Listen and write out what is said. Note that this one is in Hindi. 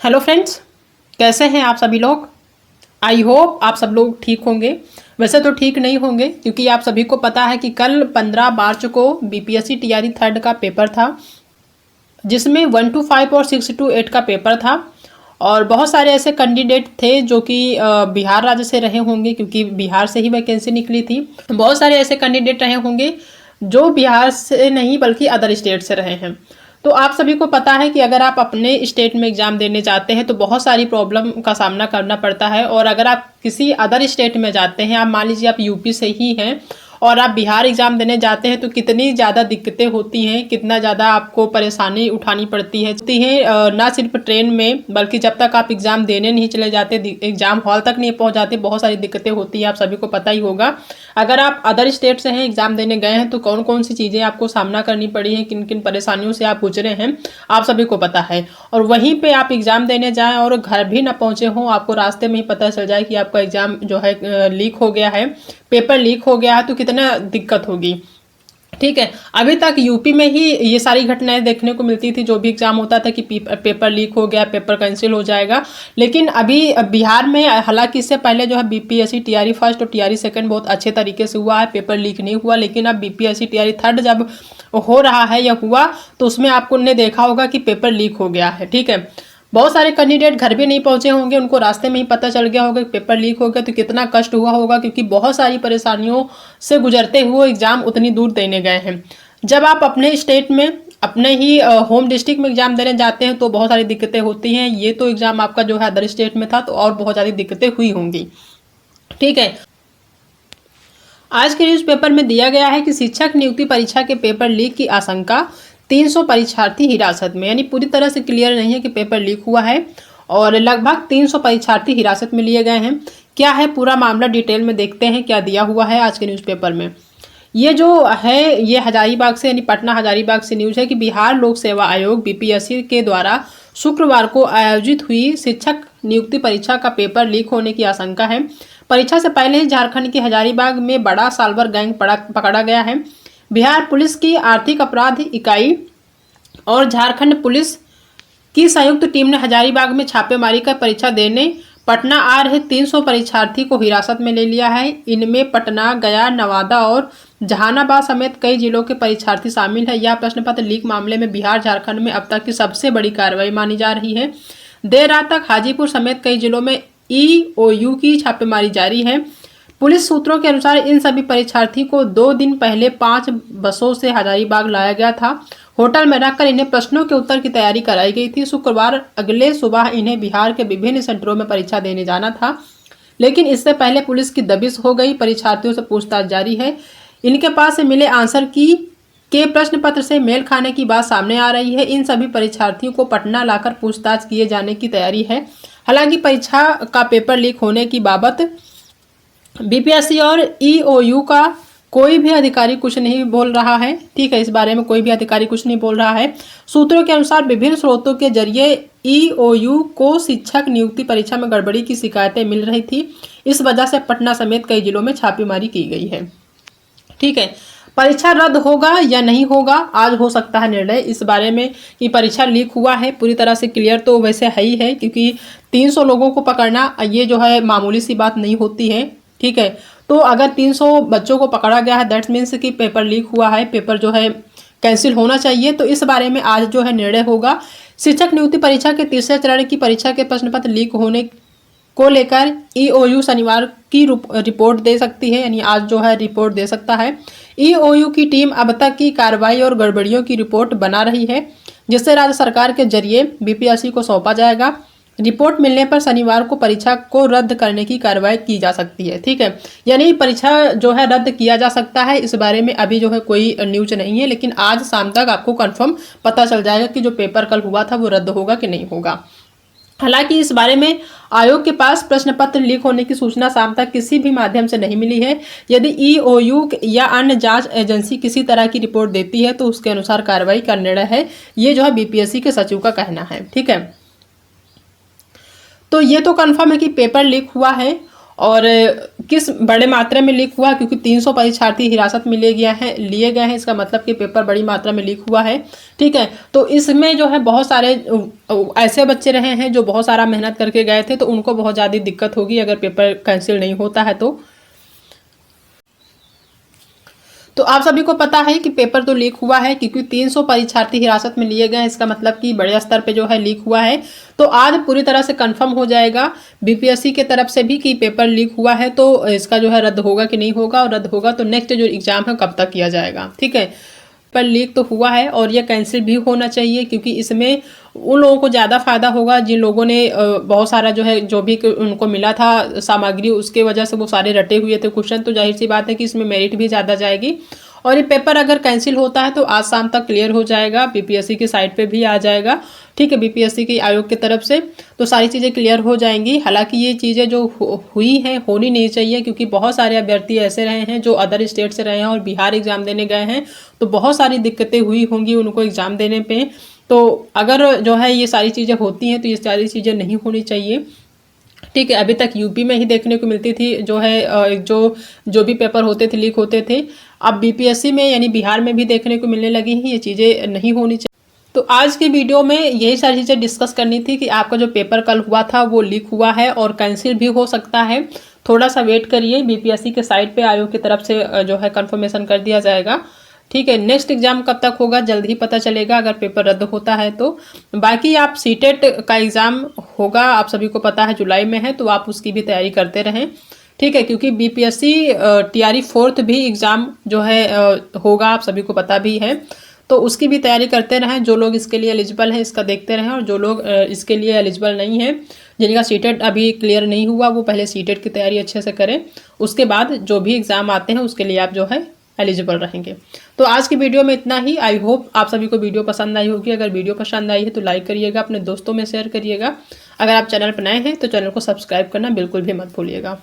हेलो फ्रेंड्स, कैसे हैं आप सभी लोग। आई होप आप सब लोग ठीक होंगे। वैसे तो ठीक नहीं होंगे क्योंकि आप सभी को पता है कि कल 15 मार्च को बीपीएससी टीआरई थर्ड का पेपर था, जिसमें 1 to 5 और 6 to 8 का पेपर था। और बहुत सारे ऐसे कैंडिडेट थे जो कि बिहार राज्य से रहे होंगे, क्योंकि बिहार से ही वैकेंसी निकली थी। बहुत सारे ऐसे कैंडिडेट रहे होंगे जो बिहार से नहीं बल्कि अदर स्टेट से रहे हैं। तो आप सभी को पता है कि अगर आप अपने स्टेट में एग्ज़ाम देने जाते हैं तो बहुत सारी प्रॉब्लम का सामना करना पड़ता है। और अगर आप किसी अदर स्टेट में जाते हैं, आप मान लीजिए आप यूपी से ही हैं और आप बिहार एग्ज़ाम देने जाते हैं, तो कितनी ज़्यादा दिक्कतें होती हैं, कितना ज़्यादा आपको परेशानी उठानी पड़ती है। ना सिर्फ ट्रेन में बल्कि जब तक आप एग्ज़ाम देने नहीं चले जाते, एग्ज़ाम हॉल तक नहीं पहुंच जाते, बहुत सारी दिक्कतें होती हैं। आप सभी को पता ही होगा। अगर आप अदर स्टेट से हैं, एग्ज़ाम देने गए हैं, तो कौन कौन सी चीज़ें आपको सामना करनी पड़ी हैं, किन किन परेशानियों से आप गुजरे हैं, आप सभी को पता है। और वहीं पे आप एग्ज़ाम देने जाएं और घर भी ना पहुंचे हों, आपको रास्ते में ही पता चल जाए कि आपका एग्ज़ाम जो है लीक हो गया है, पेपर लीक हो गया है, तो कितना दिक्कत होगी। ठीक है, अभी तक यूपी में ही ये सारी घटनाएं देखने को मिलती थी। जो भी एग्जाम होता था कि पेपर लीक हो गया, पेपर कैंसिल हो जाएगा। लेकिन अभी बिहार में, हालांकि इससे पहले जो है बीपीएससी टीआरई फर्स्ट और टीआरई सेकंड बहुत अच्छे तरीके से हुआ है, पेपर लीक नहीं हुआ। लेकिन अब बीपीएससी टीआरई थर्ड जब हो रहा है या हुआ, तो उसमें आपको ने देखा होगा कि पेपर लीक हो गया है। ठीक है, बहुत सारे कैंडिडेट घर भी नहीं पहुंचे होंगे, उनको रास्ते में ही पता चल गया होगा कि पेपर लीक हो गया, तो कितना कष्ट हुआ होगा, क्योंकि बहुत सारी परेशानियों से गुजरते हुए एग्जाम उतनी दूर देने गए हैं। जब आप अपने स्टेट में, अपने ही होम डिस्ट्रिक्ट में एग्जाम देने जाते हैं तो बहुत सारी दिक्कतें होती हैं। ये तो एग्जाम आपका जो है अदर स्टेट में था, तो और बहुत ज़्यादा दिक्कतें हुई होंगी। ठीक है, आज के न्यूज़पेपर में दिया गया है कि शिक्षक नियुक्ति परीक्षा के पेपर लीक की आशंका, 300 परीक्षार्थी हिरासत में। यानी पूरी तरह से क्लियर नहीं है कि पेपर लीक हुआ है और लगभग 300 परीक्षार्थी हिरासत में लिए गए हैं। क्या है पूरा मामला, डिटेल में देखते हैं क्या दिया हुआ है आज के न्यूज़पेपर में। ये जो है ये हजारीबाग से, यानी पटना हजारीबाग से न्यूज़ है कि बिहार लोक सेवा आयोग बीपीएससी के द्वारा शुक्रवार को आयोजित हुई शिक्षक नियुक्ति परीक्षा का पेपर लीक होने की आशंका है। परीक्षा से पहले ही झारखंड के हजारीबाग में बड़ा साल्वर गैंग पकड़ा गया है। बिहार पुलिस की आर्थिक अपराध इकाई और झारखंड पुलिस की संयुक्त टीम ने हजारीबाग में छापेमारी कर परीक्षा देने पटना आ रहे 300 परीक्षार्थी को हिरासत में ले लिया है। इनमें पटना, गया, नवादा और जहानाबाद समेत कई जिलों के परीक्षार्थी शामिल है। यह प्रश्न पत्र लीक मामले में बिहार झारखंड में अब तक की सबसे बड़ी कार्रवाई मानी जा रही है। देर रात तक हाजीपुर समेत कई जिलों में ईओयू की छापेमारी जारी है। पुलिस सूत्रों के अनुसार इन सभी परीक्षार्थी को 2 दिन पहले 5 बसों से हजारीबाग लाया गया था। होटल में रखकर इन्हें प्रश्नों के उत्तर की तैयारी कराई गई थी। शुक्रवार अगले सुबह इन्हें बिहार के विभिन्न सेंटरों में परीक्षा देने जाना था, लेकिन इससे पहले पुलिस की दबिश हो गई। परीक्षार्थियों से पूछताछ जारी है। इनके पास से मिले आंसर की के प्रश्न पत्र से मेल खाने की बात सामने आ रही है। इन सभी परीक्षार्थियों को पटना लाकर पूछताछ किए जाने की तैयारी है। हालांकि परीक्षा का पेपर लीक होने की बाबत बीपीएससी और ईओयू का कोई भी अधिकारी कुछ नहीं बोल रहा है। ठीक है, इस बारे में कोई भी अधिकारी कुछ नहीं बोल रहा है। सूत्रों के अनुसार विभिन्न स्रोतों के जरिए ईओयू को शिक्षक नियुक्ति परीक्षा में गड़बड़ी की शिकायतें मिल रही थी। इस वजह से पटना समेत कई जिलों में छापेमारी की गई है। ठीक है, परीक्षा रद्द होगा या नहीं होगा, आज हो सकता है निर्णय इस बारे में कि परीक्षा लीक हुआ है। पूरी तरह से क्लियर तो वैसे है ही है, क्योंकि 300 लोगों को पकड़ना ये जो है मामूली सी बात नहीं होती है। ठीक है, तो अगर 300 बच्चों को पकड़ा गया है, दैट्स मीन्स कि पेपर लीक हुआ है, पेपर जो है कैंसिल होना चाहिए। तो इस बारे में आज जो है निर्णय होगा। शिक्षक नियुक्ति परीक्षा के तीसरे चरण की परीक्षा के प्रश्न पत्र लीक होने को लेकर ईओयू शनिवार की रिपोर्ट दे सकती है, यानी आज जो है रिपोर्ट दे सकता है। ईओयू की टीम अब तक की कार्रवाई और गड़बड़ियों की रिपोर्ट बना रही है, जिससे राज्य सरकार के जरिए बीपीएससी को सौंपा जाएगा। रिपोर्ट मिलने पर शनिवार को परीक्षा को रद्द करने की कार्रवाई की जा सकती है। ठीक है, यानी परीक्षा जो है रद्द किया जा सकता है। इस बारे में अभी जो है कोई न्यूज नहीं है, लेकिन आज शाम तक आपको कंफर्म पता चल जाएगा कि जो पेपर कल हुआ था वो रद्द होगा कि नहीं होगा। हालांकि इस बारे में आयोग के पास प्रश्न पत्र लीक होने की सूचना शाम तक किसी भी माध्यम से नहीं मिली है। यदि ईओयू या अन्य जांच एजेंसी किसी तरह की रिपोर्ट देती है तो उसके अनुसार कार्रवाई का निर्णय है, ये जो है बीपीएससी के सचिव का कहना है। ठीक है, तो ये तो कंफर्म है कि पेपर लीक हुआ है और किस बड़े मात्रा में लीक हुआ, क्योंकि 300 परीक्षार्थी हिरासत में लिए गए हैं, इसका मतलब कि पेपर बड़ी मात्रा में लीक हुआ है। ठीक है, तो इसमें जो है बहुत सारे ऐसे बच्चे रहे हैं जो बहुत सारा मेहनत करके गए थे, तो उनको बहुत ज़्यादा दिक्कत होगी अगर पेपर कैंसिल नहीं होता है तो आप सभी को पता है कि पेपर तो लीक हुआ है, क्योंकि 300 परीक्षार्थी हिरासत में लिए गए हैं, इसका मतलब कि बड़े स्तर पे जो है लीक हुआ है। तो आज पूरी तरह से कंफर्म हो जाएगा बीपीएससी के तरफ से भी कि पेपर लीक हुआ है, तो इसका जो है रद्द होगा कि नहीं होगा, और रद्द होगा तो नेक्स्ट जो एग्जाम है कब तक किया जाएगा। ठीक है, पर लीक तो हुआ है और यह कैंसिल भी होना चाहिए, क्योंकि इसमें उन लोगों को ज़्यादा फायदा होगा जिन लोगों ने बहुत सारा जो भी उनको मिला था सामग्री, उसके वजह से वो सारे रटे हुए थे क्वेश्चन, तो जाहिर सी बात है कि इसमें मेरिट भी ज़्यादा जाएगी। और ये पेपर अगर कैंसिल होता है तो आज शाम तक क्लियर हो जाएगा, बीपीएससी की साइट पे भी आ जाएगा। ठीक है, बीपीएससी की आयोग की तरफ से तो सारी चीज़ें क्लियर हो जाएंगी। हालांकि ये चीज़ें जो हुई हैं होनी नहीं चाहिए, क्योंकि बहुत सारे अभ्यर्थी ऐसे रहे हैं जो अदर स्टेट से रहे हैं और बिहार एग्जाम देने गए हैं, तो बहुत सारी दिक्कतें हुई होंगी उनको एग्ज़ाम देने पे। तो अगर जो है ये सारी चीज़ें होती हैं तो ये सारी चीज़ें नहीं होनी चाहिए। ठीक है, अभी तक यूपी में ही देखने को मिलती थी जो है जो भी पेपर होते थे लीक होते थे, अब बीपीएससी में यानी बिहार में भी देखने को मिलने लगी हैं, ये चीज़ें नहीं होनी चाहिए। तो आज की वीडियो में यही सारी चीज़ें डिस्कस करनी थी कि आपका जो पेपर कल हुआ था वो लीक हुआ है और कैंसिल भी हो सकता है। थोड़ा सा वेट करिए, बीपीएससी के साइट पे आयोग की तरफ से जो है कंफर्मेशन कर दिया जाएगा। ठीक है, नेक्स्ट एग्जाम कब तक होगा जल्द ही पता चलेगा अगर पेपर रद्द होता है तो। बाकी आप सीटेट का एग्ज़ाम होगा, आप सभी को पता है जुलाई में है, तो आप उसकी भी तैयारी करते रहें। ठीक है, क्योंकि बीपीएससी टीआरई 4th भी एग्ज़ाम जो है होगा, आप सभी को पता भी है, तो उसकी भी तैयारी करते रहें। जो लोग इसके लिए एलिजिबल हैं इसका देखते रहें, और जो लोग इसके लिए एलिजिबल नहीं हैं, जिनका सीटेट अभी क्लियर नहीं हुआ, वो पहले सीटेट की तैयारी अच्छे से करें, उसके बाद जो भी एग्ज़ाम आते हैं उसके लिए आप जो है एलिजिबल रहेंगे। तो आज की वीडियो में इतना ही। आई होप आप सभी को वीडियो पसंद आई होगी। अगर वीडियो पसंद आई है तो लाइक करिएगा, अपने दोस्तों में शेयर करिएगा। अगर आप चैनल पर नए हैं तो चैनल को सब्सक्राइब करना बिल्कुल भी मत भूलिएगा।